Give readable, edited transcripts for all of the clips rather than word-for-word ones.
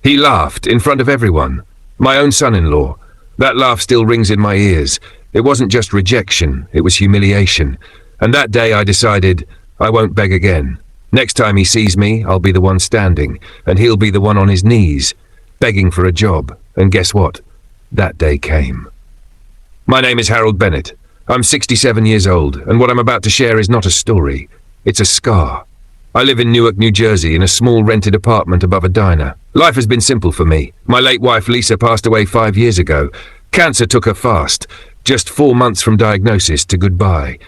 He laughed in front of everyone. My own son-in-law. That laugh still rings in my ears. It wasn't just rejection, it was humiliation. And that day I decided, I won't beg again. Next time he sees me, I'll be the one standing, and he'll be the one on his knees, begging for a job. And guess what? That day came. My name is Harold Bennett. I'm 67 years old, and what I'm about to share is not a story. It's a scar. I live in Newark, New Jersey, in a small rented apartment above a diner. Life has been simple for me. My late wife, Lisa, passed away 5 years ago. Cancer took her fast. Just 4 months from diagnosis to goodbye.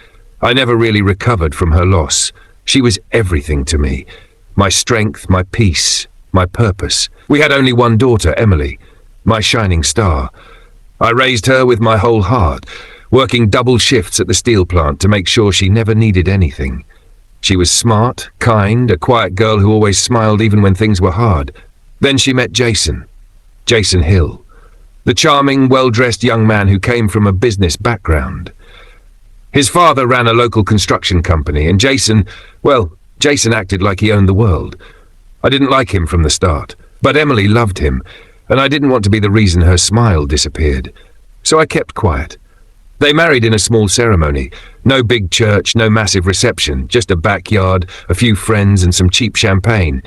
I never really recovered from her loss. She was everything to me. My strength, my peace, my purpose. We had only one daughter, Emily, my shining star. I raised her with my whole heart, working double shifts at the steel plant to make sure she never needed anything. She was smart, kind, a quiet girl who always smiled even when things were hard. Then she met Jason Hill, the charming, well-dressed young man who came from a business background. His father ran a local construction company, and Jason acted like he owned the world. I didn't like him from the start, but Emily loved him, and I didn't want to be the reason her smile disappeared. So I kept quiet. They married in a small ceremony. No big church, no massive reception, just a backyard, a few friends, and some cheap champagne.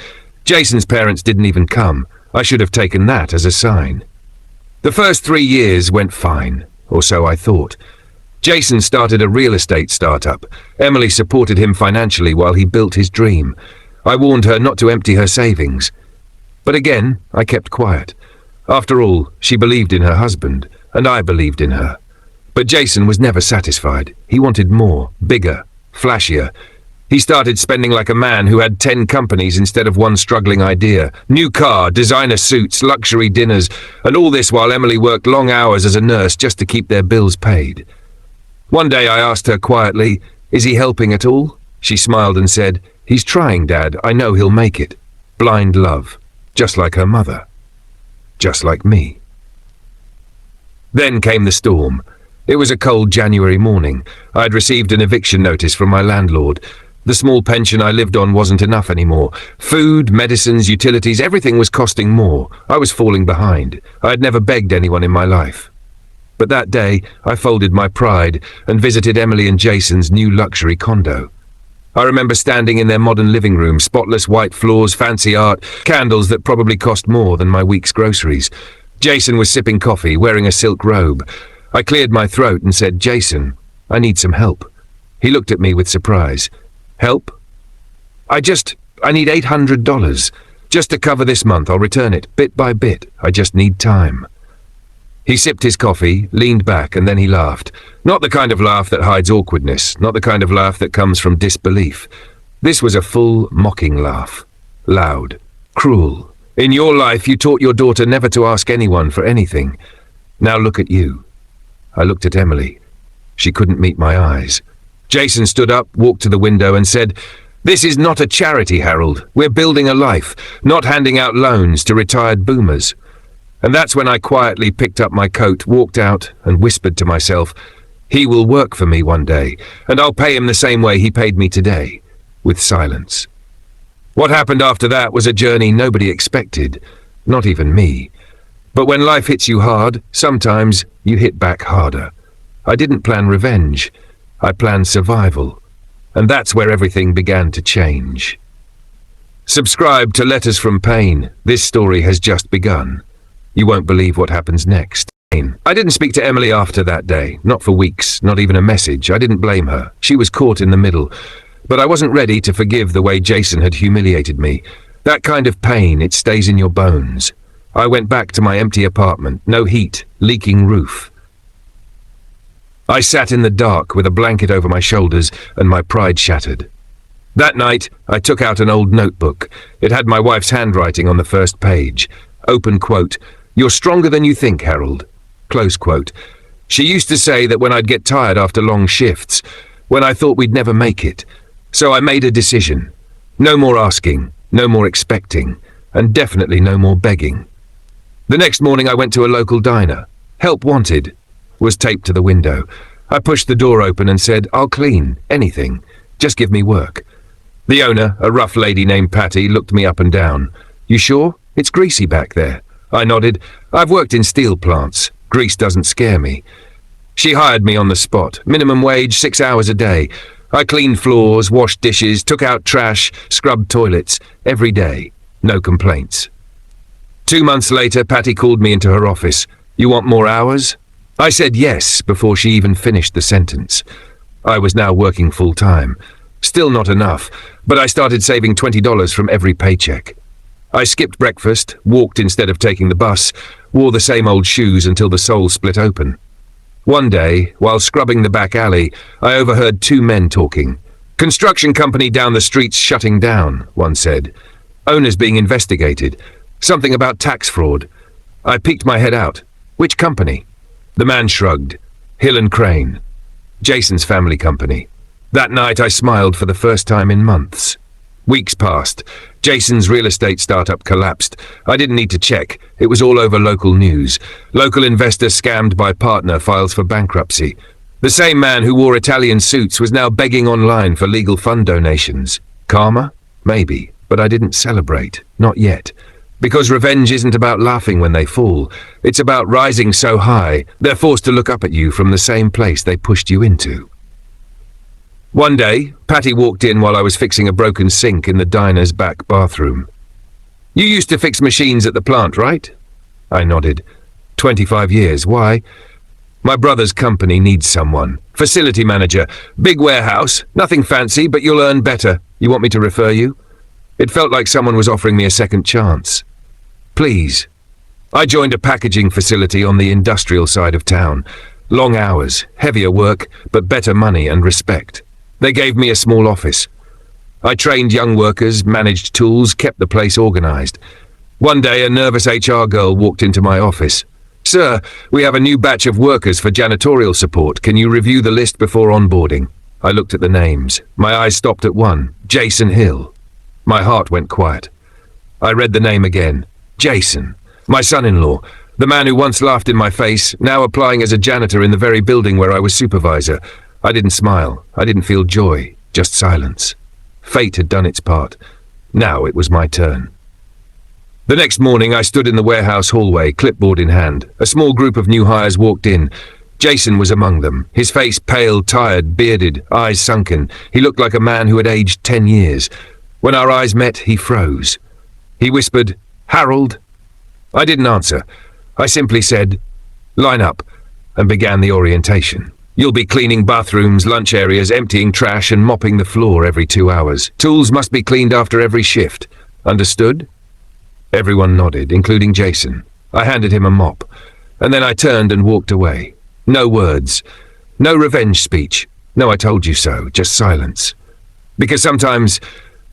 Jason's parents didn't even come. I should have taken that as a sign. The first 3 years went fine, or so I thought. Jason started a real estate startup. Emily supported him financially while he built his dream. I warned her not to empty her savings. But again, I kept quiet. After all, she believed in her husband, and I believed in her. But Jason was never satisfied. He wanted more, bigger, flashier. He started spending like a man who had 10 companies instead of one struggling idea. New car, designer suits, luxury dinners, and all this while Emily worked long hours as a nurse just to keep their bills paid. One day I asked her quietly, "Is he helping at all?" She smiled and said, "He's trying, Dad. I know he'll make it." Blind love. Just like her mother. Just like me. Then came the storm. It was a cold January morning. I had received an eviction notice from my landlord. The small pension I lived on wasn't enough anymore. Food, medicines, utilities, everything was costing more. I was falling behind. I had never begged anyone in my life. But that day, I folded my pride and visited Emily and Jason's new luxury condo. I remember standing in their modern living room, spotless white floors, fancy art, candles that probably cost more than my week's groceries. Jason was sipping coffee, wearing a silk robe. I cleared my throat and said, "Jason, I need some help." He looked at me with surprise. "Help?" I need $800. Just to cover this month. I'll return it, bit by bit. I just need time." He sipped his coffee, leaned back, and then he laughed. Not the kind of laugh that hides awkwardness, not the kind of laugh that comes from disbelief. This was a full, mocking laugh. Loud. Cruel. In your life, you taught your daughter never to ask anyone for anything. Now look at you. I looked at Emily. She couldn't meet my eyes. Jason stood up, walked to the window, and said, "This is not a charity, Harold. We're building a life, not handing out loans to retired boomers." And that's when I quietly picked up my coat, walked out, and whispered to myself, "He will work for me one day, and I'll pay him the same way he paid me today," with silence. What happened after that was a journey nobody expected, not even me. But when life hits you hard, sometimes you hit back harder. I didn't plan revenge. I planned survival. And that's where everything began to change. Subscribe to Letters from Pain. This story has just begun. You won't believe what happens next. I didn't speak to Emily after that day, not for weeks, not even a message. I didn't blame her. She was caught in the middle. But I wasn't ready to forgive the way Jason had humiliated me. That kind of pain, it stays in your bones. I went back to my empty apartment, no heat, leaking roof. I sat in the dark with a blanket over my shoulders and my pride shattered. That night, I took out an old notebook. It had my wife's handwriting on the first page. Open quote, "You're stronger than you think, Harold." Close quote. She used to say that when I'd get tired after long shifts, when I thought we'd never make it. So I made a decision. No more asking, no more expecting, and definitely no more begging. The next morning I went to a local diner. "Help wanted" was taped to the window. I pushed the door open and said, "I'll clean, anything. Just give me work." The owner, a rough lady named Patty, looked me up and down. "You sure?" It's greasy back there. I nodded. I've worked in steel plants. Grease doesn't scare me. She hired me on the spot. Minimum wage, 6 hours a day. I cleaned floors, washed dishes, took out trash, scrubbed toilets. Every day. No complaints. 2 months later, Patty called me into her office. You want more hours? I said yes before she even finished the sentence. I was now working full-time. Still not enough, but I started saving $20 from every paycheck. I skipped breakfast, walked instead of taking the bus, wore the same old shoes until the sole split open. One day, while scrubbing the back alley, I overheard 2 men talking. Construction company down the street's shutting down, one said. Owners being investigated. Something about tax fraud. I peeked my head out. Which company? The man shrugged. Hill and Crane. Jason's family company. That night I smiled for the first time in months. Weeks passed. Jason's real estate startup collapsed. I didn't need to check. It was all over local news. Local investor scammed by partner files for bankruptcy. The same man who wore Italian suits was now begging online for legal fund donations. Karma? Maybe. But I didn't celebrate. Not yet. Because revenge isn't about laughing when they fall. It's about rising so high, they're forced to look up at you from the same place they pushed you into. One day, Patty walked in while I was fixing a broken sink in the diner's back bathroom. You used to fix machines at the plant, right? I nodded. 25 years. Why? My brother's company needs someone. Facility manager. Big warehouse. Nothing fancy, but you'll earn better. You want me to refer you? It felt like someone was offering me a second chance. Please. I joined a packaging facility on the industrial side of town. Long hours, heavier work, but better money and respect. They gave me a small office. I trained young workers, managed tools, kept the place organized. One day, a nervous HR girl walked into my office. Sir, we have a new batch of workers for janitorial support. Can you review the list before onboarding? I looked at the names. My eyes stopped at one. Jason Hill. My heart went quiet. I read the name again. Jason. My son-in-law. The man who once laughed in my face, now applying as a janitor in the very building where I was supervisor. I didn't smile. I didn't feel joy. Just silence. Fate had done its part. Now it was my turn. The next morning I stood in the warehouse hallway, clipboard in hand. A small group of new hires walked in. Jason was among them. His face pale, tired, bearded, eyes sunken. He looked like a man who had aged 10 years. When our eyes met, he froze. He whispered, "Harold?" I didn't answer. I simply said, "Line up," and began the orientation. You'll be cleaning bathrooms, lunch areas, emptying trash and mopping the floor every 2 hours. Tools must be cleaned after every shift. Understood? Everyone nodded, including Jason. I handed him a mop, and then I turned and walked away. No words. No revenge speech. No, I told you so. Just silence. Because sometimes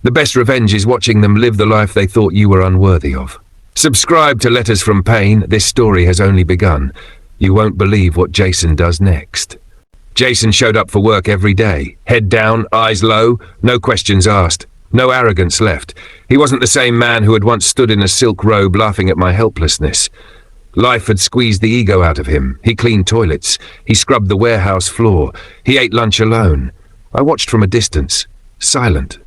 the best revenge is watching them live the life they thought you were unworthy of. Subscribe to Letters from Pain. This story has only begun. You won't believe what Jason does next. Jason showed up for work every day, head down, eyes low, no questions asked, no arrogance left. He wasn't the same man who had once stood in a silk robe laughing at my helplessness. Life had squeezed the ego out of him. He cleaned toilets. He scrubbed the warehouse floor. He ate lunch alone. I watched from a distance, silent.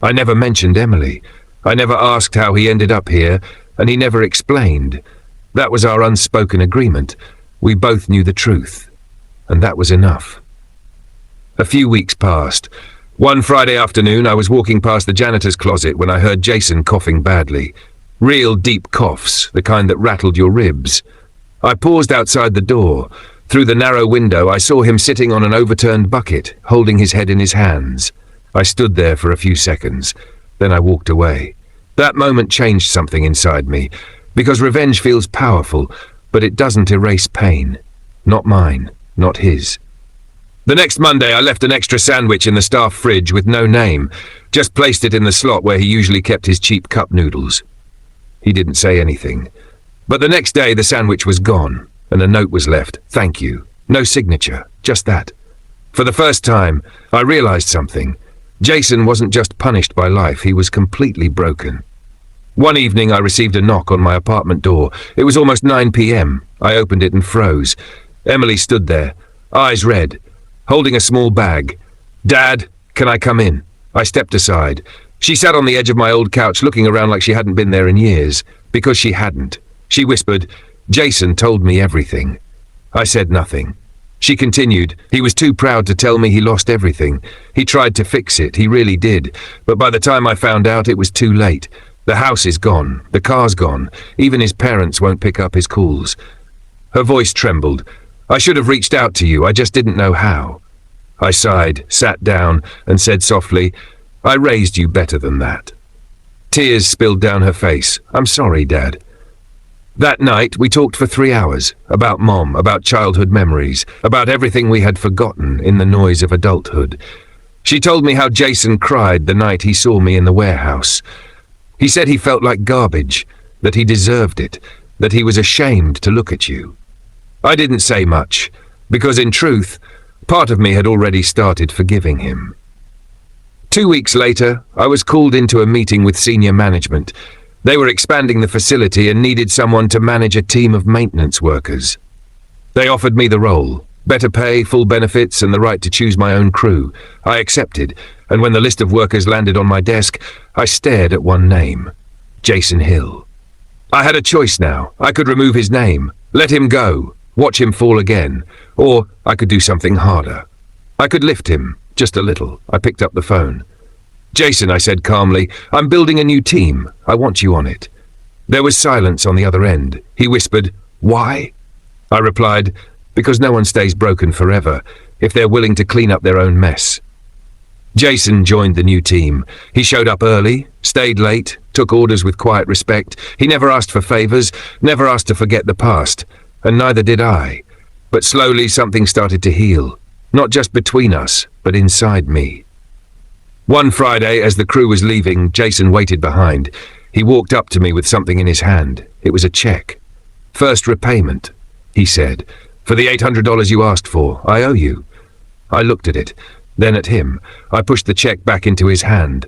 I never mentioned Emily. I never asked how he ended up here, and he never explained. That was our unspoken agreement. We both knew the truth. And that was enough. A few weeks passed. One Friday afternoon, I was walking past the janitor's closet when I heard Jason coughing badly. Real deep coughs, the kind that rattled your ribs. I paused outside the door. Through the narrow window, I saw him sitting on an overturned bucket, holding his head in his hands. I stood there for a few seconds. Then I walked away. That moment changed something inside me, because revenge feels powerful, but it doesn't erase pain. Not mine. Not his. The next Monday, I left an extra sandwich in the staff fridge with no name, just placed it in the slot where he usually kept his cheap cup noodles. He didn't say anything. But the next day, the sandwich was gone, and a note was left. Thank you. No signature, just that. For the first time, I realized something. Jason wasn't just punished by life, he was completely broken. One evening, I received a knock on my apartment door. It was almost 9 p.m. I opened it and froze. Emily stood there, eyes red, holding a small bag. "Dad, can I come in?" I stepped aside. She sat on the edge of my old couch looking around like she hadn't been there in years, because she hadn't. She whispered, "Jason told me everything." I said nothing. She continued, "He was too proud to tell me he lost everything. He tried to fix it, he really did. But by the time I found out, it was too late. The house is gone, the car's gone, even his parents won't pick up his calls." Her voice trembled. "I should have reached out to you, I just didn't know how." I sighed, sat down, and said softly, "I raised you better than that." Tears spilled down her face. "I'm sorry, Dad." That night, we talked for 3 hours, about Mom, about childhood memories, about everything we had forgotten in the noise of adulthood. She told me how Jason cried the night he saw me in the warehouse. He said he felt like garbage, that he deserved it, that he was ashamed to look at you. I didn't say much, because in truth, part of me had already started forgiving him. 2 weeks later, I was called into a meeting with senior management. They were expanding the facility and needed someone to manage a team of maintenance workers. They offered me the role, better pay, full benefits, and the right to choose my own crew. I accepted, and when the list of workers landed on my desk, I stared at one name, Jason Hill. I had a choice now. I could remove his name, let him go, watch him fall again, or I could do something harder. I could lift him, just a little. I picked up the phone. "Jason," I said calmly, "I'm building a new team. I want you on it." There was silence on the other end. He whispered, "Why?" I replied, "Because no one stays broken forever, if they're willing to clean up their own mess." Jason joined the new team. He showed up early, stayed late, took orders with quiet respect. He never asked for favors, never asked to forget the past, and neither did I. But slowly something started to heal, not just between us, but inside me. One Friday, as the crew was leaving, Jason waited behind. He walked up to me with something in his hand. It was a check. "First repayment," he said. "For the $800 you asked for, I owe you." I looked at it, then at him. I pushed the check back into his hand.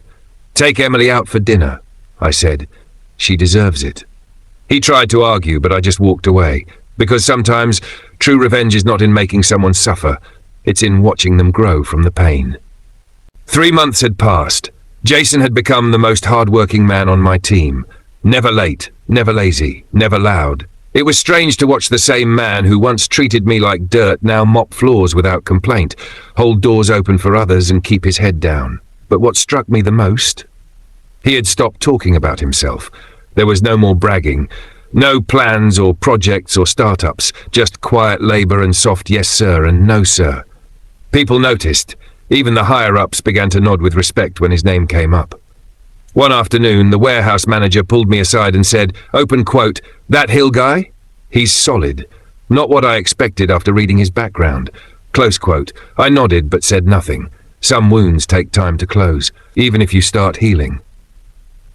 "Take Emily out for dinner," I said. "She deserves it." He tried to argue, but I just walked away, because sometimes true revenge is not in making someone suffer. It's in watching them grow from the pain. 3 months had passed. Jason had become the most hard-working man on my team. Never late, never lazy, never loud. It was strange to watch the same man who once treated me like dirt now mop floors without complaint, hold doors open for others and keep his head down. But what struck me the most? He had stopped talking about himself. There was no more bragging. No plans or projects or startups, just quiet labor and soft yes sir and no sir. People noticed. Even the higher-ups began to nod with respect when his name came up. One afternoon, the warehouse manager pulled me aside and said, open quote, "That Hill guy? He's solid. Not what I expected after reading his background." Close quote. I nodded but said nothing. Some wounds take time to close, even if you start healing.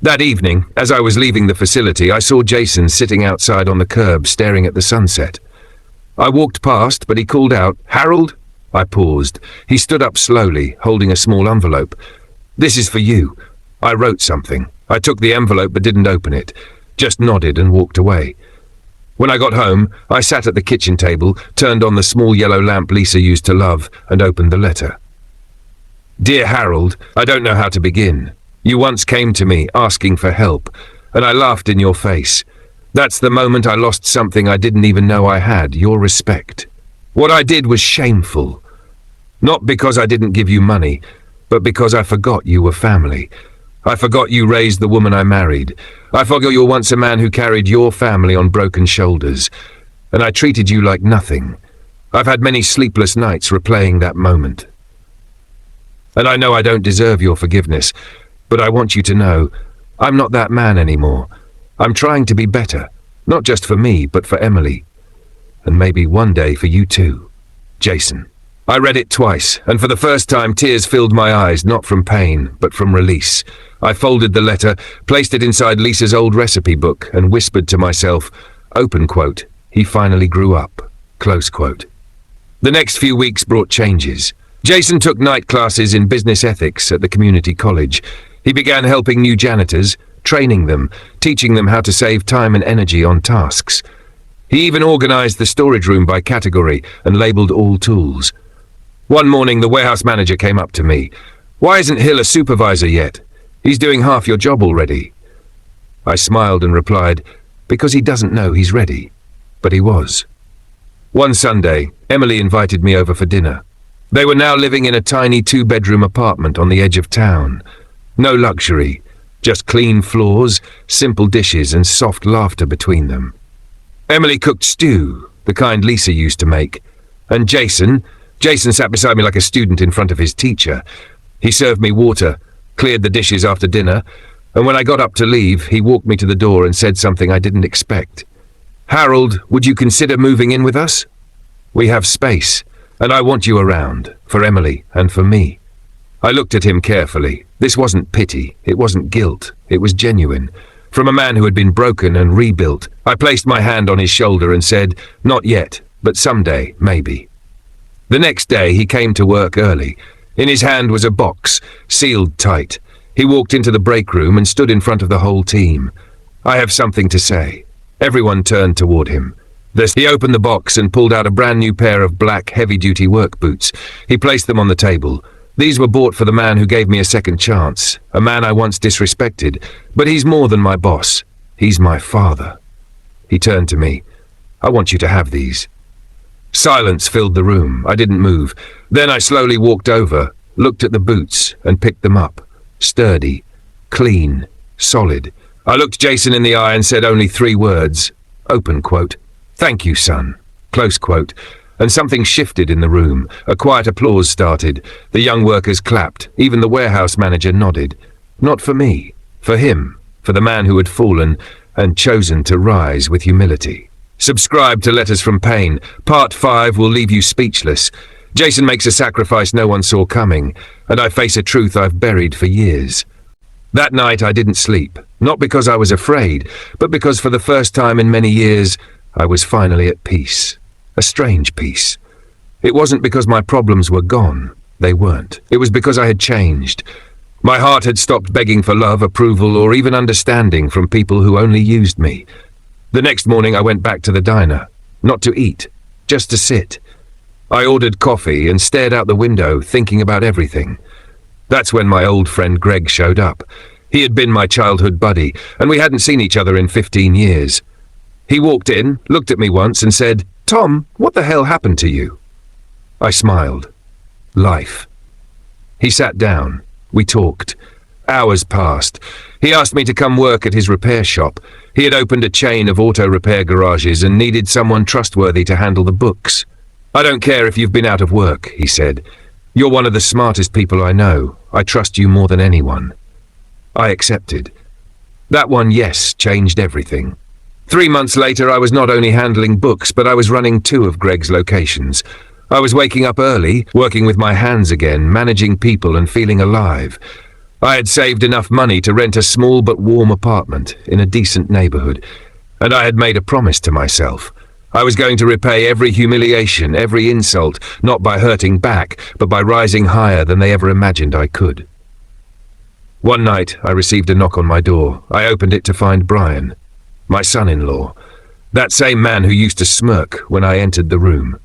That evening, as I was leaving the facility, I saw Jason sitting outside on the curb staring at the sunset. I walked past, but he called out, "Harold?" I paused. He stood up slowly, holding a small envelope. "This is for you." I wrote something. I took the envelope but didn't open it, just nodded and walked away. When I got home, I sat at the kitchen table, turned on the small yellow lamp Lisa used to love, and opened the letter. "Dear Harold, I don't know how to begin. You once came to me asking for help, and I laughed in your face. That's the moment I lost something I didn't even know I had, your respect. What I did was shameful. Not because I didn't give you money, but because I forgot you were family. I forgot you raised the woman I married. I forgot you were once a man who carried your family on broken shoulders. And I treated you like nothing. I've had many sleepless nights replaying that moment. And I know I don't deserve your forgiveness, but I want you to know, I'm not that man anymore. I'm trying to be better, not just for me, but for Emily. And maybe one day for you too. Jason." I read it twice, and for the first time tears filled my eyes, not from pain, but from release. I folded the letter, placed it inside Lisa's old recipe book, and whispered to myself, open quote, "He finally grew up," close quote. The next few weeks brought changes. Jason took night classes in business ethics at the community college. He began helping new janitors, training them, teaching them how to save time and energy on tasks. He even organized the storage room by category and labeled all tools. One morning, the warehouse manager came up to me. "Why isn't Hill a supervisor yet?" He's doing half your job already." I smiled and replied, "Because he doesn't know he's ready." But he was. One Sunday, Emily invited me over for dinner. They were now living in a tiny 2-bedroom apartment on the edge of town. No luxury, just clean floors, simple dishes and soft laughter between them. Emily cooked stew, the kind Lisa used to make. And Jason sat beside me like a student in front of his teacher. He served me water, cleared the dishes after dinner, and when I got up to leave, he walked me to the door and said something I didn't expect. "Harold, would you consider moving in with us? We have space, and I want you around, for Emily and for me." I looked at him carefully. This wasn't pity, it wasn't guilt, it was genuine. From a man who had been broken and rebuilt, I placed my hand on his shoulder and said, "Not yet, but someday, maybe." The next day he came to work early. In his hand was a box, sealed tight. He walked into the break room and stood in front of the whole team. "I have something to say." Everyone turned toward him. He opened the box and pulled out a brand new pair of black heavy-duty work boots. He placed them on the table. These were bought for the man who gave me a second chance, a man I once disrespected, but he's more than my boss. He's my father. He turned to me. "I want you to have these." Silence filled the room. I didn't move. Then I slowly walked over, looked at the boots, and picked them up. Sturdy, clean, solid. I looked Jason in the eye and said only 3 words. Open quote. "Thank you, son." Close quote. And something shifted in the room. A quiet applause started. The young workers clapped. Even the warehouse manager nodded. Not for me. For him. For the man who had fallen and chosen to rise with humility. Subscribe to Letters from Pain. Part 5 will leave you speechless. Jason makes a sacrifice no one saw coming, and I face a truth I've buried for years. That night I didn't sleep, not because I was afraid, but because for the first time in many years, I was finally at peace. A strange peace. It wasn't because my problems were gone. They weren't. It was because I had changed. My heart had stopped begging for love, approval, or even understanding from people who only used me. The next morning I went back to the diner, not to eat, just to sit. I ordered coffee and stared out the window, thinking about everything. That's when my old friend Greg showed up. He had been my childhood buddy, and we hadn't seen each other in 15 years. He walked in, looked at me once, and said, "Tom, what the hell happened to you?" I smiled. Life. He sat down. We talked. Hours passed. He asked me to come work at his repair shop. He had opened a chain of auto repair garages and needed someone trustworthy to handle the books. "I don't care if you've been out of work," he said. "You're one of the smartest people I know. I trust you more than anyone." I accepted. That one yes changed everything. 3 months later, I was not only handling books, but I was running 2 of Greg's locations. I was waking up early, working with my hands again, managing people and feeling alive. I had saved enough money to rent a small but warm apartment in a decent neighborhood, and I had made a promise to myself. I was going to repay every humiliation, every insult, not by hurting back, but by rising higher than they ever imagined I could. One night, I received a knock on my door. I opened it to find Brian, my son-in-law, that same man who used to smirk when I entered the room.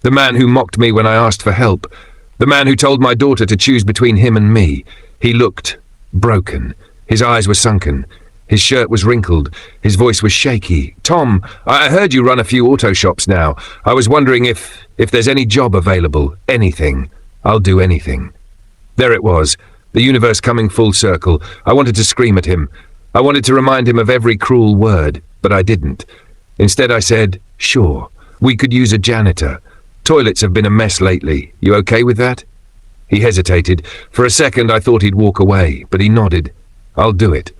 The man who mocked me when I asked for help. The man who told my daughter to choose between him and me. He looked broken. His eyes were sunken. His shirt was wrinkled. His voice was shaky. "Tom, I heard you run a few auto shops now. I was wondering if there's any job available. Anything. I'll do anything." There it was, the universe coming full circle. I wanted to scream at him. I wanted to remind him of every cruel word, but I didn't. Instead I said, "Sure, we could use a janitor. Toilets have been a mess lately. You okay with that?" He hesitated. For a second I thought he'd walk away, but he nodded. "I'll do it."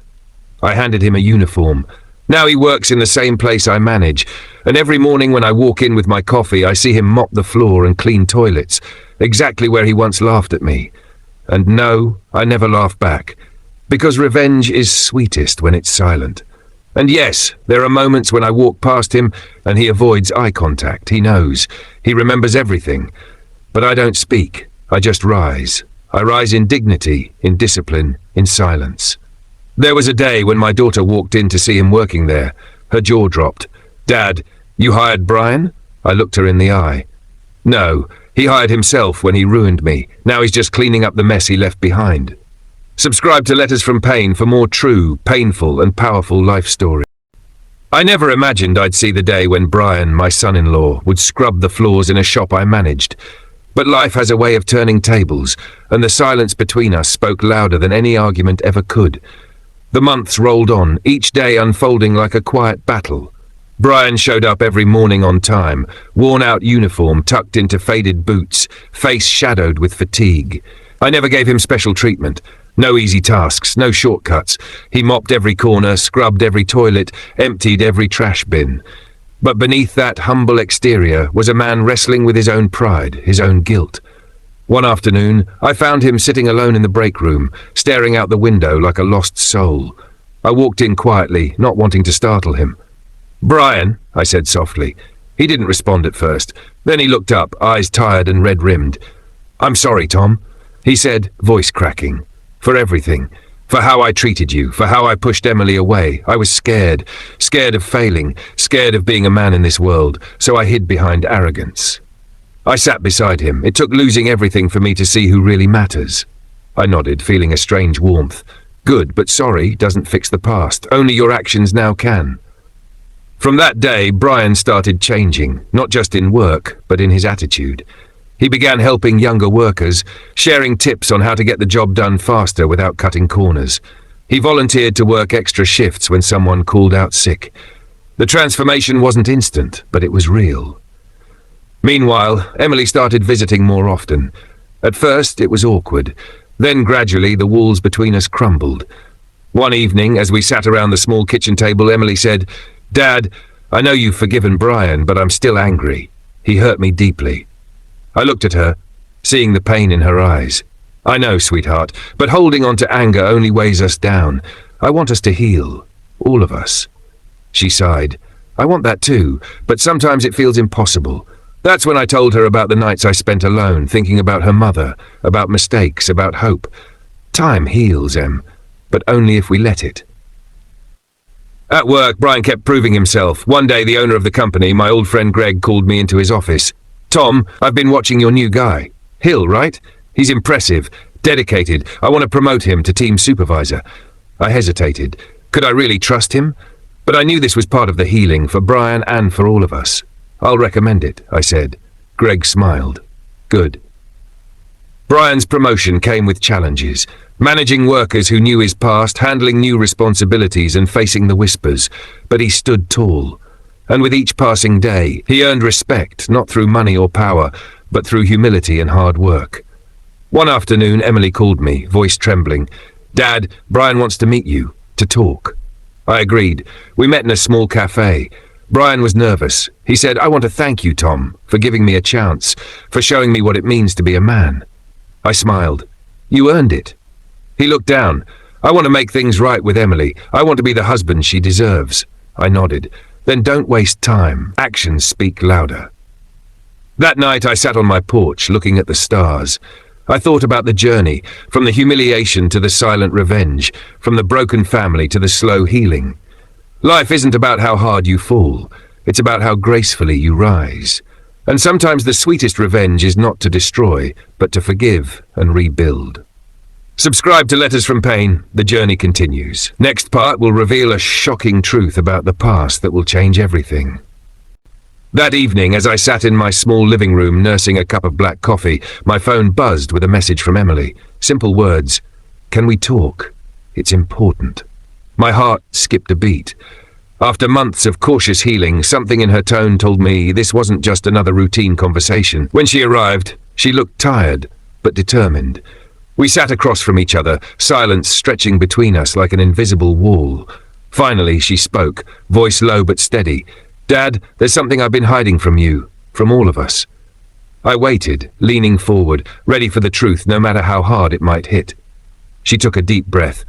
I handed him a uniform. Now he works in the same place I manage, and every morning when I walk in with my coffee, I see him mop the floor and clean toilets, exactly where he once laughed at me. And no, I never laugh back, because revenge is sweetest when it's silent. And yes, there are moments when I walk past him and he avoids eye contact. He knows. He remembers everything. But I don't speak. I just rise. I rise in dignity, in discipline, in silence. There was a day when my daughter walked in to see him working there. Her jaw dropped. "Dad, you hired Brian?" I looked her in the eye. "No, he hired himself when he ruined me. Now he's just cleaning up the mess he left behind." Subscribe to Letters from Pain for more true, painful and powerful life stories. I never imagined I'd see the day when Brian, my son-in-law, would scrub the floors in a shop I managed. But life has a way of turning tables, and the silence between us spoke louder than any argument ever could. The months rolled on, each day unfolding like a quiet battle. Brian showed up every morning on time, worn-out uniform tucked into faded boots, face shadowed with fatigue. I never gave him special treatment. No easy tasks, no shortcuts. He mopped every corner, scrubbed every toilet, emptied every trash bin. But beneath that humble exterior was a man wrestling with his own pride, his own guilt. One afternoon, I found him sitting alone in the break room, staring out the window like a lost soul. I walked in quietly, not wanting to startle him. "Brian," I said softly. He didn't respond at first. Then he looked up, eyes tired and red-rimmed. "I'm sorry, Tom," he said, voice cracking. "For everything. For how I treated you, for how I pushed Emily away. I was scared of failing, scared of being a man in this world, so I hid behind arrogance." I sat beside him. It took losing everything for me to see who really matters. I nodded, feeling a strange warmth. "Good, but sorry doesn't fix the past. Only your actions now can." From that day, Brian started changing, not just in work, but in his attitude. He began helping younger workers, sharing tips on how to get the job done faster without cutting corners. He volunteered to work extra shifts when someone called out sick. The transformation wasn't instant, but it was real. Meanwhile, Emily started visiting more often. At first, it was awkward. Then gradually, the walls between us crumbled. One evening, as we sat around the small kitchen table, Emily said, "Dad, I know you've forgiven Brian, but I'm still angry. He hurt me deeply." I looked at her, seeing the pain in her eyes. "I know, sweetheart, but holding on to anger only weighs us down. I want us to heal, all of us." She sighed. "I want that too, but sometimes it feels impossible." That's when I told her about the nights I spent alone, thinking about her mother, about mistakes, about hope. Time heals, Em, but only if we let it. At work, Brian kept proving himself. One day, the owner of the company, my old friend Greg, called me into his office. "Tom, I've been watching your new guy. Hill, right? He's impressive, dedicated. I want to promote him to team supervisor." I hesitated. Could I really trust him? But I knew this was part of the healing, for Brian and for all of us. "I'll recommend it," I said. Greg smiled. "Good." Brian's promotion came with challenges. Managing workers who knew his past, handling new responsibilities and facing the whispers. But he stood tall. And with each passing day, he earned respect, not through money or power, but through humility and hard work. One afternoon, Emily called me, voice trembling. "Dad, Brian wants to meet you, to talk." I agreed. We met in a small cafe. Brian was nervous. He said, "I want to thank you, Tom, for giving me a chance, for showing me what it means to be a man." I smiled. "You earned it." He looked down. "I want to make things right with Emily. I want to be the husband she deserves." I nodded. "Then don't waste time. Actions speak louder." That night I sat on my porch, looking at the stars. I thought about the journey, from the humiliation to the silent revenge, from the broken family to the slow healing. Life isn't about how hard you fall. It's about how gracefully you rise. And sometimes the sweetest revenge is not to destroy, but to forgive and rebuild. Subscribe to Letters from Pain. The journey continues. Next part will reveal a shocking truth about the past that will change everything. That evening, as I sat in my small living room nursing a cup of black coffee, my phone buzzed with a message from Emily. Simple words. "Can we talk? It's important." My heart skipped a beat. After months of cautious healing, something in her tone told me this wasn't just another routine conversation. When she arrived, she looked tired, but determined. We sat across from each other, silence stretching between us like an invisible wall. Finally, she spoke, voice low but steady. "Dad, there's something I've been hiding from you, from all of us." I waited, leaning forward, ready for the truth no matter how hard it might hit. She took a deep breath.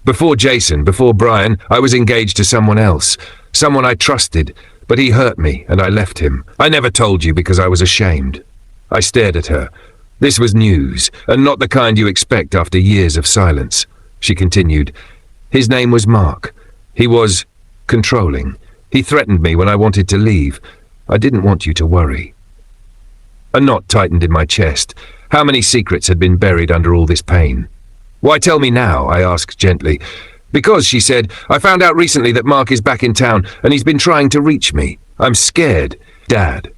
"Before Jason, before Brian, I was engaged to someone else, someone I trusted, but he hurt me and I left him. I never told you because I was ashamed." I stared at her. This was news, and not the kind you expect after years of silence. She continued. "His name was Mark. He was controlling. He threatened me when I wanted to leave. I didn't want you to worry." A knot tightened in my chest. How many secrets had been buried under all this pain? Why tell me now? I asked gently. Because, she said, I found out recently that Mark is back in town and he's been trying to reach me. I'm scared, Dad.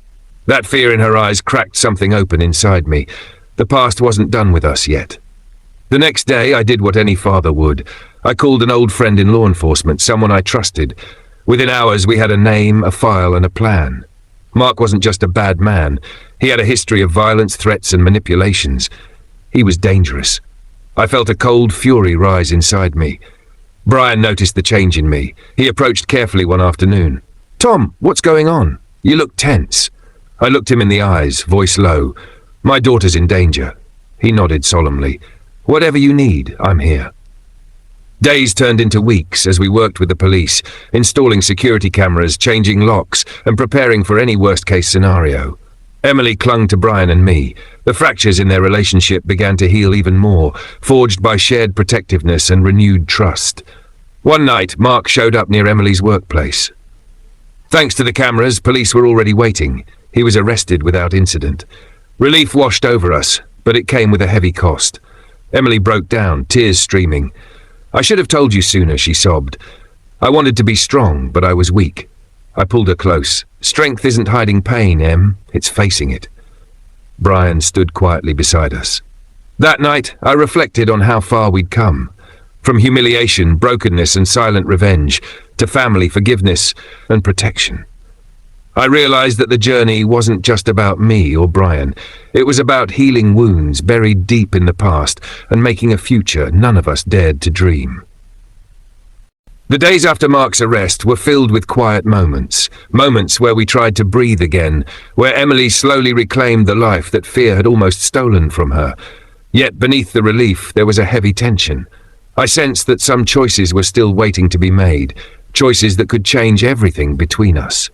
That fear in her eyes cracked something open inside me. The past wasn't done with us yet. The next day, I did what any father would. I called an old friend in law enforcement, someone I trusted. Within hours, we had a name, a file, and a plan. Mark wasn't just a bad man. He had a history of violence, threats, and manipulations. He was dangerous. I felt a cold fury rise inside me. Brian noticed the change in me. He approached carefully one afternoon. "Tom, what's going on? You look tense." I looked him in the eyes, voice low. "My daughter's in danger." He nodded solemnly. "Whatever you need, I'm here." Days turned into weeks as we worked with the police, installing security cameras, changing locks, and preparing for any worst-case scenario. Emily clung to Brian and me. The fractures in their relationship began to heal even more, forged by shared protectiveness and renewed trust. One night, Mark showed up near Emily's workplace. Thanks to the cameras, police were already waiting. He was arrested without incident. Relief washed over us, but it came with a heavy cost. Emily broke down, tears streaming. "I should have told you sooner," she sobbed. "I wanted to be strong, but I was weak." I pulled her close. "Strength isn't hiding pain, Em. It's facing it." Brian stood quietly beside us. That night, I reflected on how far we'd come. From humiliation, brokenness, and silent revenge, to family, forgiveness, and protection. I realized that the journey wasn't just about me or Brian. It was about healing wounds buried deep in the past and making a future none of us dared to dream. The days after Mark's arrest were filled with quiet moments where we tried to breathe again, where Emily slowly reclaimed the life that fear had almost stolen from her. Yet beneath the relief, there was a heavy tension. I sensed that some choices were still waiting to be made, choices that could change everything between us.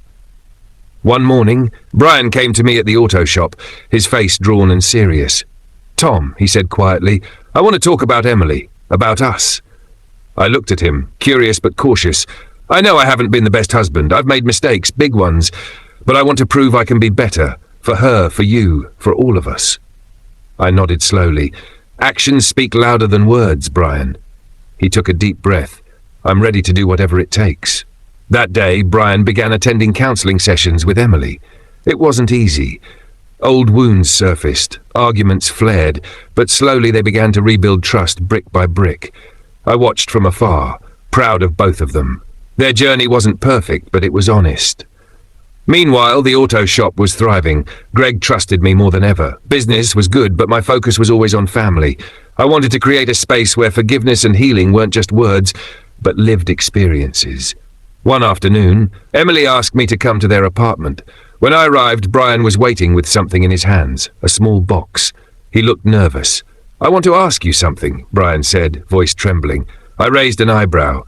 One morning, Brian came to me at the auto shop, his face drawn and serious. "Tom," he said quietly, "I want to talk about Emily, about us." I looked at him, curious but cautious. "I know I haven't been the best husband. I've made mistakes, big ones. But I want to prove I can be better. For her, for you, for all of us." I nodded slowly. "Actions speak louder than words, Brian." He took a deep breath. "I'm ready to do whatever it takes." That day, Brian began attending counseling sessions with Emily. It wasn't easy. Old wounds surfaced, arguments flared, but slowly they began to rebuild trust brick by brick. I watched from afar, proud of both of them. Their journey wasn't perfect, but it was honest. Meanwhile, the auto shop was thriving. Greg trusted me more than ever. Business was good, but my focus was always on family. I wanted to create a space where forgiveness and healing weren't just words, but lived experiences. One afternoon, Emily asked me to come to their apartment. When I arrived, Brian was waiting with something in his hands, a small box. He looked nervous. "I want to ask you something," Brian said, voice trembling. I raised an eyebrow.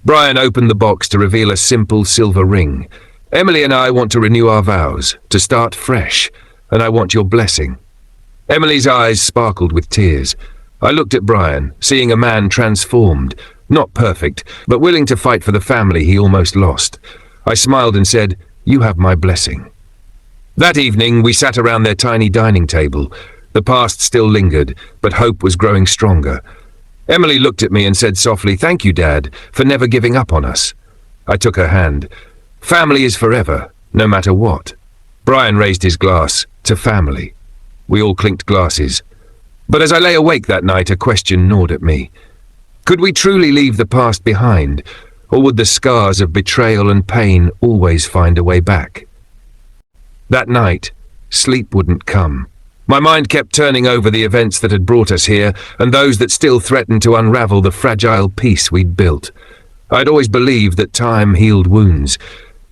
Brian opened the box to reveal a simple silver ring. "Emily and I want to renew our vows, to start fresh, and I want your blessing." Emily's eyes sparkled with tears. I looked at Brian, seeing a man transformed, not perfect, but willing to fight for the family he almost lost. I smiled and said, "You have my blessing." That evening, we sat around their tiny dining table. The past still lingered, but hope was growing stronger. Emily looked at me and said softly, "Thank you, Dad, for never giving up on us." I took her hand. "Family is forever, no matter what." Brian raised his glass, to family. We all clinked glasses. But as I lay awake that night, a question gnawed at me. Could we truly leave the past behind, or would the scars of betrayal and pain always find a way back? That night, sleep wouldn't come. My mind kept turning over the events that had brought us here, and those that still threatened to unravel the fragile peace we'd built. I'd always believed that time healed wounds,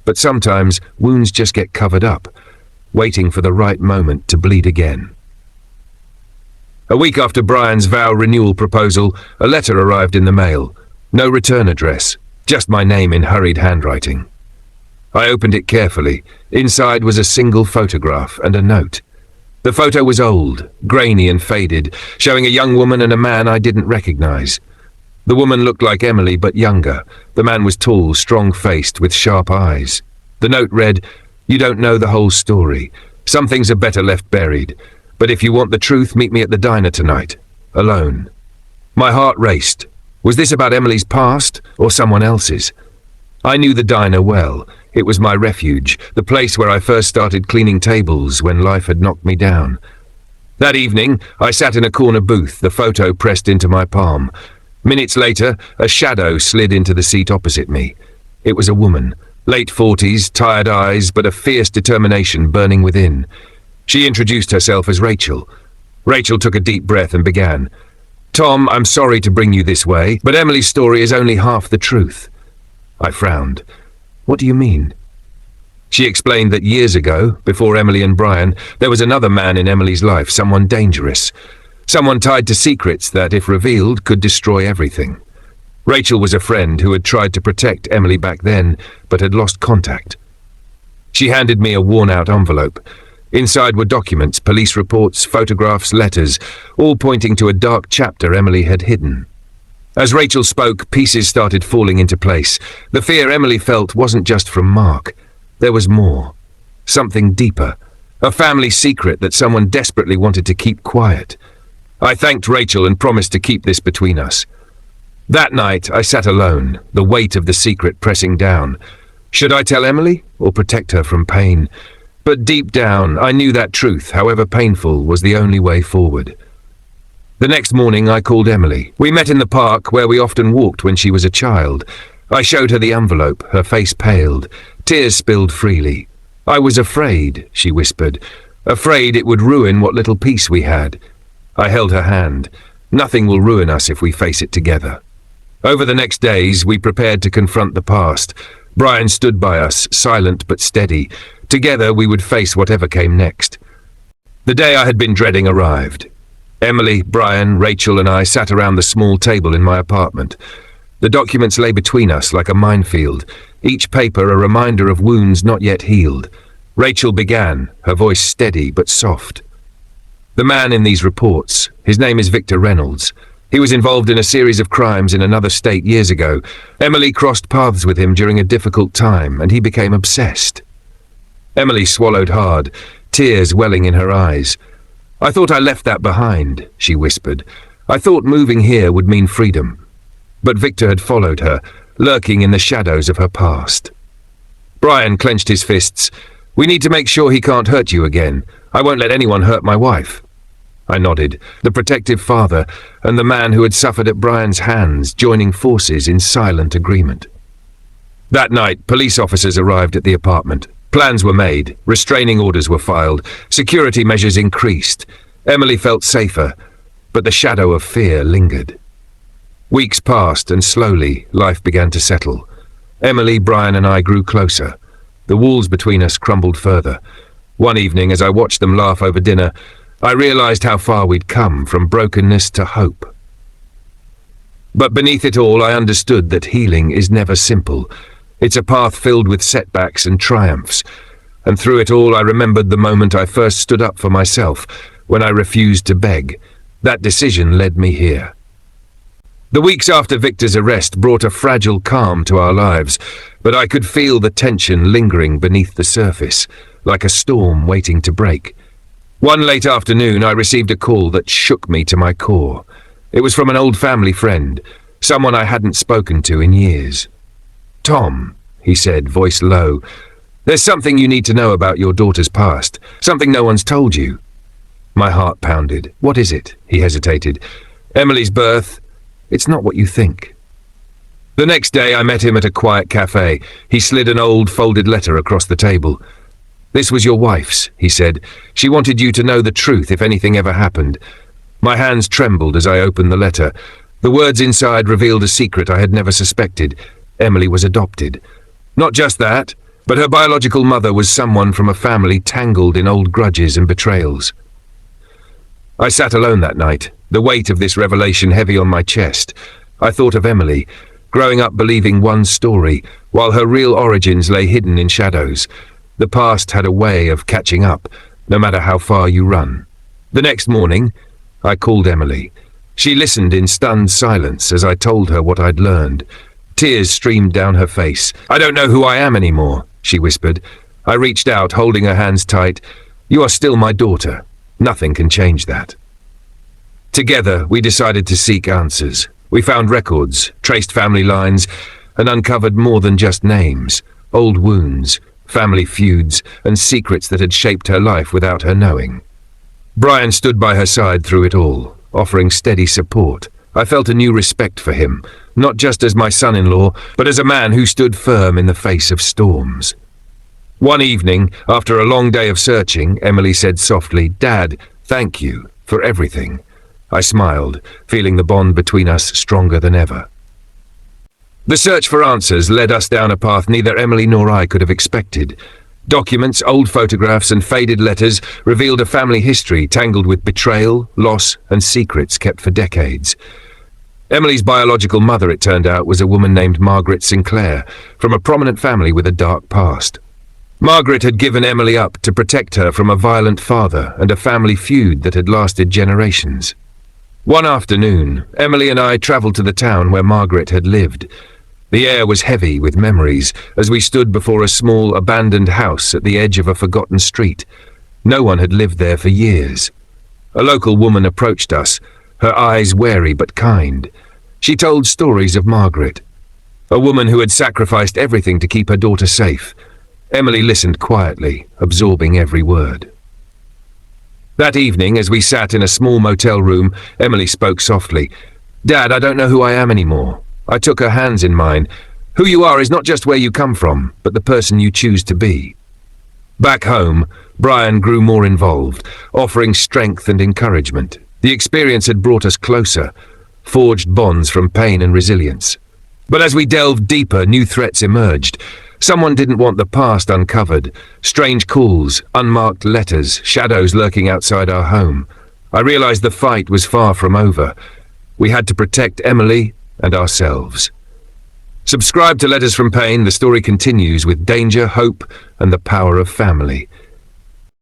but sometimes wounds just get covered up, waiting for the right moment to bleed again. A week after Brian's vow renewal proposal, a letter arrived in the mail. No return address, just my name in hurried handwriting. I opened it carefully. Inside was a single photograph and a note. The photo was old, grainy and faded, showing a young woman and a man I didn't recognize. The woman looked like Emily, but younger. The man was tall, strong-faced, with sharp eyes. The note read, "You don't know the whole story. Some things are better left buried. But if you want the truth, meet me at the diner tonight. Alone." My heart raced. Was this about Emily's past or someone else's? I knew the diner well. It was my refuge, the place where I first started cleaning tables when life had knocked me down. That evening, I sat in a corner booth, the photo pressed into my palm. Minutes later, a shadow slid into the seat opposite me. It was a woman, late 40s, tired eyes, but a fierce determination burning within. She introduced herself as Rachel. Rachel took a deep breath and began. "Tom, I'm sorry to bring you this way, but Emily's story is only half the truth." I frowned. "What do you mean?" She explained that years ago, before Emily and Brian, there was another man in Emily's life, someone dangerous. Someone tied to secrets that, if revealed, could destroy everything. Rachel was a friend who had tried to protect Emily back then, but had lost contact. She handed me a worn-out envelope. Inside were documents, police reports, photographs, letters, all pointing to a dark chapter Emily had hidden. As Rachel spoke, pieces started falling into place. The fear Emily felt wasn't just from Mark. There was more. Something deeper. A family secret that someone desperately wanted to keep quiet. I thanked Rachel and promised to keep this between us. That night, I sat alone, the weight of the secret pressing down. Should I tell Emily or protect her from pain? But deep down, I knew that truth, however painful, was the only way forward. The next morning, I called Emily. We met in the park where we often walked when she was a child. I showed her the envelope. Her face paled. Tears spilled freely. "I was afraid," she whispered. "Afraid it would ruin what little peace we had." I held her hand. "Nothing will ruin us if we face it together." Over the next days, we prepared to confront the past. Brian stood by us, silent but steady. Together, we would face whatever came next. The day I had been dreading arrived. Emily, Brian, Rachel and I sat around the small table in my apartment. The documents lay between us like a minefield, each paper a reminder of wounds not yet healed. Rachel began, her voice steady but soft. "The man in these reports, his name is Victor Reynolds. He was involved in a series of crimes in another state years ago. Emily crossed paths with him during a difficult time, and he became obsessed." Emily swallowed hard, tears welling in her eyes. "I thought I left that behind," she whispered. "I thought moving here would mean freedom." But Victor had followed her, lurking in the shadows of her past. Brian clenched his fists. "We need to make sure he can't hurt you again. I won't let anyone hurt my wife." I nodded, the protective father and the man who had suffered at Brian's hands joining forces in silent agreement. That night, police officers arrived at the apartment. Plans were made, restraining orders were filed, security measures increased. Emily felt safer, but the shadow of fear lingered. Weeks passed, and slowly, life began to settle. Emily, Brian and I grew closer. The walls between us crumbled further. One evening, as I watched them laugh over dinner, I realized how far we'd come, from brokenness to hope. But beneath it all, I understood that healing is never simple. It's a path filled with setbacks and triumphs. And through it all, I remembered the moment I first stood up for myself, when I refused to beg. That decision led me here. The weeks after Victor's arrest brought a fragile calm to our lives, but I could feel the tension lingering beneath the surface, like a storm waiting to break. One late afternoon, I received a call that shook me to my core. It was from an old family friend, someone I hadn't spoken to in years. "Tom," he said, voice low, "there's something you need to know about your daughter's past, something no one's told you." My heart pounded. "What is it?" He hesitated. "Emily's birth. It's not what you think." The next day, I met him at a quiet cafe. He slid an old, folded letter across the table. "This was your wife's," he said. "She wanted you to know the truth if anything ever happened." My hands trembled as I opened the letter. The words inside revealed a secret I had never suspected. Emily was adopted. Not just that, but her biological mother was someone from a family tangled in old grudges and betrayals. I sat alone that night, the weight of this revelation heavy on my chest. I thought of Emily, growing up believing one story, while her real origins lay hidden in shadows. The past had a way of catching up, no matter how far you run. The next morning, I called Emily. She listened in stunned silence as I told her what I'd learned. Tears streamed down her face. "I don't know who I am anymore," she whispered. I reached out, holding her hands tight. "You are still my daughter. Nothing can change that." Together, we decided to seek answers. We found records, traced family lines, and uncovered more than just names, old wounds, family feuds, and secrets that had shaped her life without her knowing. Brian stood by her side through it all, offering steady support. I felt a new respect for him, not just as my son-in-law, but as a man who stood firm in the face of storms. One evening, after a long day of searching, Emily said softly, "Dad, thank you for everything." I smiled, feeling the bond between us stronger than ever. The search for answers led us down a path neither Emily nor I could have expected. Documents, old photographs, and faded letters revealed a family history tangled with betrayal, loss, and secrets kept for decades. Emily's biological mother, it turned out, was a woman named Margaret Sinclair, from a prominent family with a dark past. Margaret had given Emily up to protect her from a violent father and a family feud that had lasted generations. One afternoon, Emily and I travelled to the town where Margaret had lived. The air was heavy with memories as we stood before a small, abandoned house at the edge of a forgotten street. No one had lived there for years. A local woman approached us, her eyes wary but kind. She told stories of Margaret, a woman who had sacrificed everything to keep her daughter safe. Emily listened quietly, absorbing every word. That evening, as we sat in a small motel room, Emily spoke softly. "Dad, I don't know who I am anymore." I took her hands in mine. "Who you are is not just where you come from, but the person you choose to be." Back home, Brian grew more involved, offering strength and encouragement. The experience had brought us closer, forged bonds from pain and resilience. But as we delved deeper, new threats emerged. Someone didn't want the past uncovered. Strange calls, unmarked letters, shadows lurking outside our home. I realized the fight was far from over. We had to protect Emily and ourselves. Subscribe to Letters from Pain. The story continues with danger, hope, and the power of family.